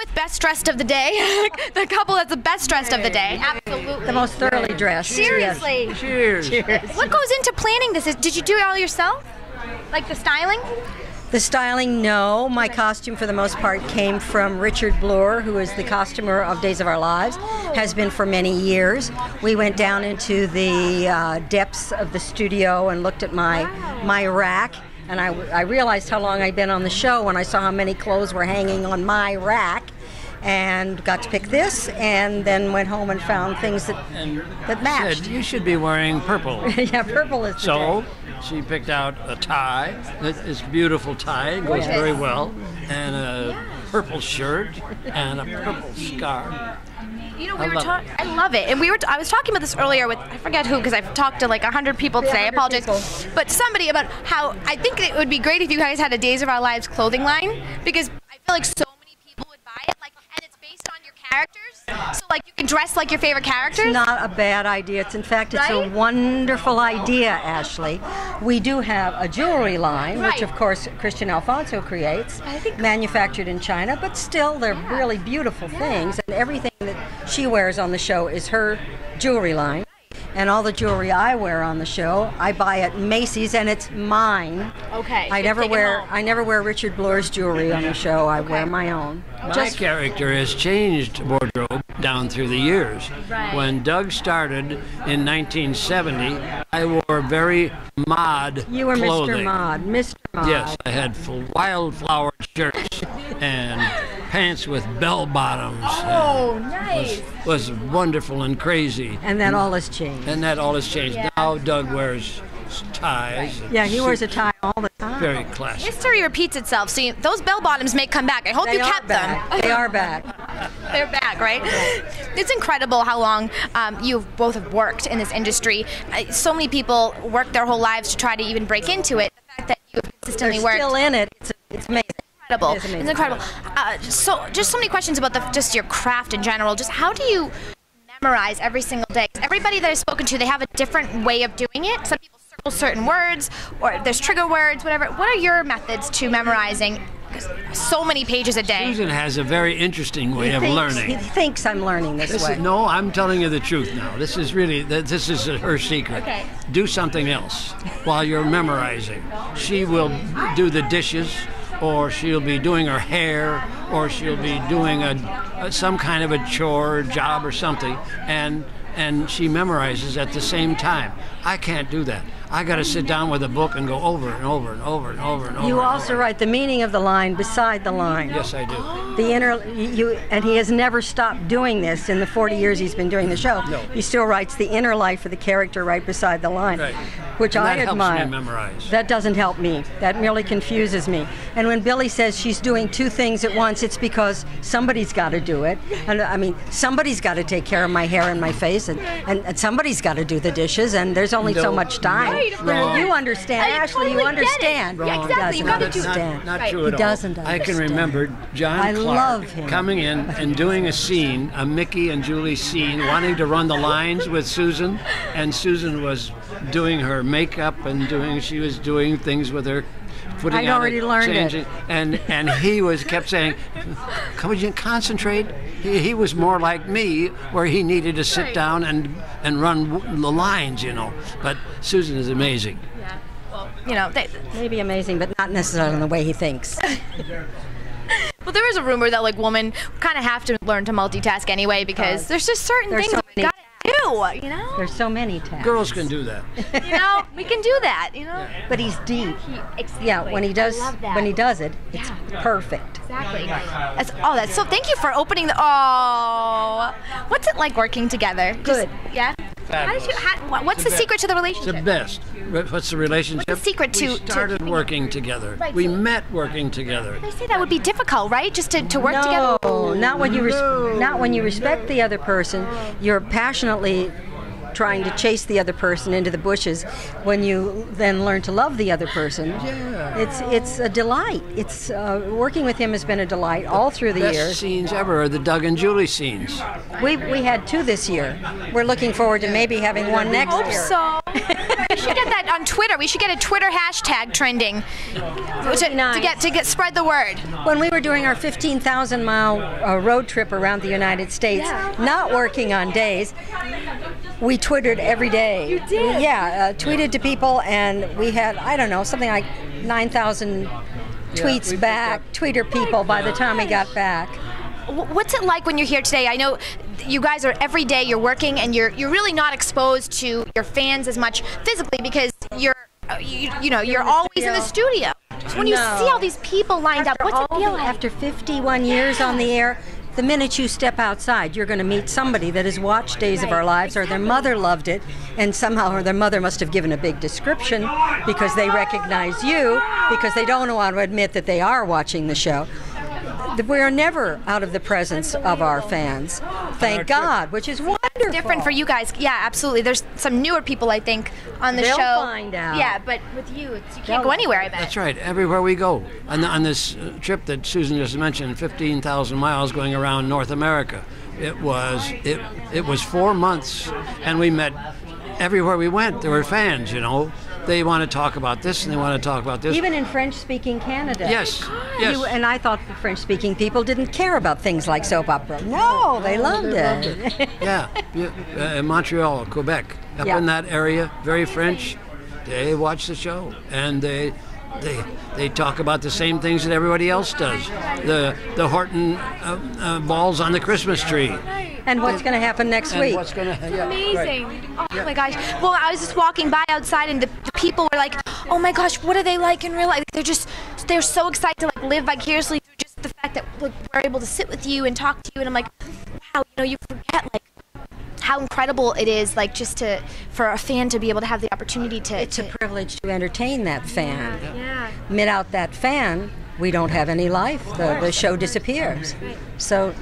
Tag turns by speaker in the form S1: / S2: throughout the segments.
S1: with best dressed of the day. The couple that's the best dressed of the day. Absolutely.
S2: The most thoroughly dressed.
S1: Seriously.
S2: Yes.
S3: Cheers.
S1: What goes into planning this? Did you do it all yourself? Like the styling?
S2: The styling, no. My costume, for the most part, came from Richard Bloor, who is the costumer of Days of Our Lives, has been for many years. We went down into the depths of the studio and looked at my rack, and I realized how long I'd been on the show when I saw how many clothes were hanging on my rack, and got to pick this, and then went home and found things that matched.
S3: Said, you should be wearing purple.
S2: Yeah, purple is the
S3: So
S2: day.
S3: she picked out a tie. It's a beautiful tie. It goes very well. And a purple shirt and a purple scarf.
S1: You know, I love it. And I was talking about this earlier with, I forget who, because I've talked to like 100 people today. I apologize. But somebody about how I think it would be great if you guys had a Days of Our Lives clothing line, because I feel like so many people would buy it, and it's based on your characters. So like you can dress like your favorite characters.
S2: It's not a bad idea. In fact, it's a wonderful idea, Ashley. We do have a jewelry line, which of course Christian Alfonso creates, manufactured in China, but still they're really beautiful things, and everything that she wears on the show is her jewelry line. And all the jewelry I wear on the show, I buy at Macy's, and it's mine.
S1: Okay.
S2: I never wear Richard Bloor's jewelry on the show. I wear my own.
S3: My character has changed wardrobe down through the years.
S1: Right.
S3: When Doug started in 1970, I wore very mod
S2: You were
S3: clothing.
S2: Mr. Mod. Mr. Mod.
S3: Yes, I had wildflower shirts and pants with bell bottoms.
S1: Oh, nice.
S3: Was wonderful and crazy.
S2: And that all has changed.
S3: And that all has changed.
S1: Yeah.
S3: Now Doug wears ties. and
S2: Yeah, he wears a
S3: suits.
S2: tie all the time.
S3: Very classic.
S1: History repeats itself. So those bell bottoms may come back. I hope
S2: They
S1: you
S2: are
S1: kept
S2: back.
S1: them.
S2: They are back.
S1: They're back, right? It's incredible how long you both have worked in this industry. So many people work their whole lives to try to even break into it. The fact that you have consistently
S2: They're
S1: worked.
S2: still in it. It's amazing.
S1: Incredible.
S2: It is amazing.
S1: It's incredible. Just so many questions about just your craft in general. Just how do you memorize every single day? 'Cause everybody that I've spoken to, they have a different way of doing it. Some people circle certain words, or there's trigger words, whatever. What are your methods to memorizing so many pages a day?
S3: Susan has a very interesting way of
S2: He
S3: learning.
S2: thinks I'm learning this way.
S3: No, I'm telling you the truth now. This is really, this is her secret.
S1: Okay.
S3: Do something else while you're memorizing. She will do the dishes, or she'll be doing her hair, or she'll be doing some kind of a chore, job, or something, and she memorizes at the same time. I can't do that. I got to sit down with a book and go over and over and over and over and over.
S2: You
S3: and
S2: also
S3: over.
S2: write the meaning of the line beside the line.
S3: Yes, I do.
S2: The inner, and he has never stopped doing this in the 40 years he's been doing the show.
S3: No.
S2: He still writes the inner life of the character right beside the line,
S3: Right.
S2: which
S3: And
S2: I
S3: that
S2: admire.
S3: helps me memorize.
S2: That doesn't help me. That merely confuses me. And when Billy says she's doing two things at once, it's because somebody's got to do it. And I mean, somebody's got to take care of my hair and my face, and somebody's got to do the dishes, and there's only so
S3: No.
S2: much time.
S1: Right, of course.
S2: You understand,
S1: I
S2: Ashley. You
S1: totally get it.
S2: understand.
S1: Yeah,
S3: Wrong.
S1: exactly.
S2: He
S1: You gotta
S2: doesn't
S1: do-
S2: understand.
S3: Not
S1: Right.
S3: true
S2: He
S3: at all.
S2: doesn't
S3: I can
S2: understand.
S3: remember John
S2: I
S3: Clark
S2: love him.
S3: coming in and doing a scene, a Mickey and Julie scene, wanting to run the lines with Susan, and Susan was doing her makeup and she was doing things with her. Putting
S2: I'd
S3: on
S2: already
S3: it,
S2: learned it.
S3: changing, and he kept saying, "Come you concentrate." He was more like me, where he needed to sit down and run the lines, But Susan is amazing.
S1: Yeah. Well, you know,
S2: Maybe amazing, but not necessarily in the way he thinks.
S1: well, there is a rumor that like women kind of have to learn to multitask anyway, because there's just certain
S2: There's
S1: things
S2: so
S1: that we
S2: many-
S1: gotta do. You know.
S2: There's so many tasks.
S3: Girls can do that.
S1: You know, we can do that. You know.
S2: But he's deep.
S1: Exactly.
S2: Yeah, when he does
S1: I love that.
S2: it's perfect.
S1: Exactly. That's so. Thank you for opening the. Oh, what's it like working together?
S2: Good.
S1: Yeah. How did you? What's the secret to the relationship?
S3: The best. What's the relationship?
S1: What's the secret
S3: We
S1: to
S3: started working together.
S1: Right,
S3: We
S1: so-
S3: met working together.
S1: They say that would be difficult, right? Just to work together.
S2: No, not when you respect the other person. You're passionately trying to chase the other person into the bushes. When you then learn to love the other person, it's a delight. It's working with him has been a delight all through the
S3: Best
S2: years.
S3: scenes ever are the Doug and Julie scenes.
S2: We had two this year. We're looking forward to maybe having one next
S1: Hope
S2: year.
S1: so. We should get that on Twitter. We should get a Twitter hashtag trending to get spread the word.
S2: When we were doing our 15,000-mile road trip around the United States, not working on days, we Twittered every day.
S1: You did?
S2: Yeah, tweeted to people, and we had, I don't know, something like 9,000 tweets back, tweeter people by the time we got back.
S1: What's it like when you're here today? I know you guys are every day you're working, and you're really not exposed to your fans as much physically because you're always in the studio. So when you see all these people lined up, what's it feel like?
S2: After 51 years on the air, the minute you step outside, you're going to meet somebody that has watched Days of Our Lives, or their mother loved it, and somehow or their mother must have given a big description because they recognize you, because they don't want to admit that they are watching the show. We are never out of the presence of our fans, thank God, which is wonderful.
S1: Different for you guys, yeah, absolutely. There's some newer people, I think, on the show.
S2: They'll find out.
S1: Yeah, but with you, you can't go anywhere, I bet.
S3: That's right, everywhere we go. On this trip that Susan just mentioned, 15,000 miles going around North America, it was 4 months, and we met everywhere we went. There were fans, you know. They want to talk about this and they want to talk about this.
S2: Even in French-speaking Canada.
S3: Yes.
S2: And I thought the French-speaking people didn't care about things like soap opera. No, they loved it.
S3: In Montreal, Quebec, up in that area, very French. They watch the show, and they talk about the same things that everybody else does. The Horton balls on the Christmas tree.
S2: And what's going to happen next week?
S1: It's amazing. Right. Oh my gosh. Well, I was just walking by outside, and the people were like, oh my gosh, what are they like in real life? They're so excited to live vicariously through just the fact that we're able to sit with you and talk to you. And I'm like, wow, you forget how incredible it is, for a fan to be able to have the opportunity to.
S2: It's a privilege to entertain that fan. Yeah. Without that fan, we don't have any life. The show disappears. So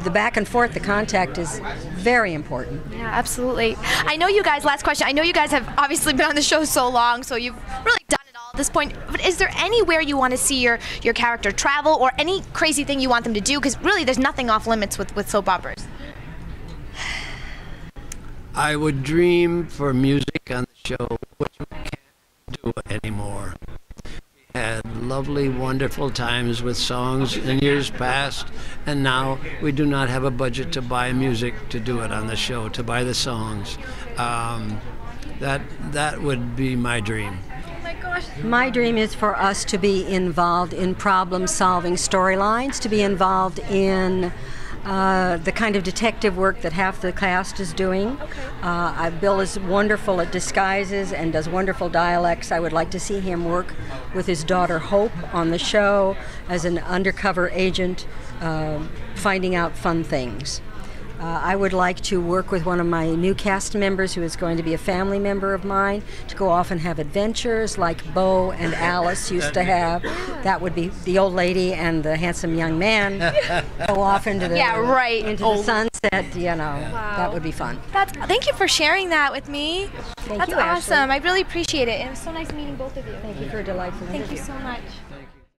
S2: the back and forth, the contact is very important.
S1: Yeah, absolutely. I know you guys, last question, I know you guys have obviously been on the show so long, so you've really done it all at this point, but is there anywhere you want to see your character travel, or any crazy thing you want them to do? Because really there's nothing off limits with soap operas.
S3: I would dream for music on the show, which we can't do anymore. We had lovely, wonderful times with songs in years past, and now we do not have a budget to buy music to do it on the show, to buy the songs. That would be my dream.
S1: Oh my gosh.
S2: My dream is for us to be involved in problem-solving storylines, to be involved in the kind of detective work that half the cast is doing. Okay. Bill is wonderful at disguises and does wonderful dialects. I would like to see him work with his daughter Hope on the show as an undercover agent, finding out fun things. I would like to work with one of my new cast members who is going to be a family member of mine, to go off and have adventures like Bo and Alice used to have. That would be the old lady and the handsome young man go off into the the sunset. Wow. That would be fun.
S1: Thank you for sharing that with me.
S2: Thank you,
S1: That's awesome.
S2: Ashley.
S1: I really appreciate it. It was so nice meeting both of you.
S2: Thank you for a delightful interview.
S1: Thank you so much.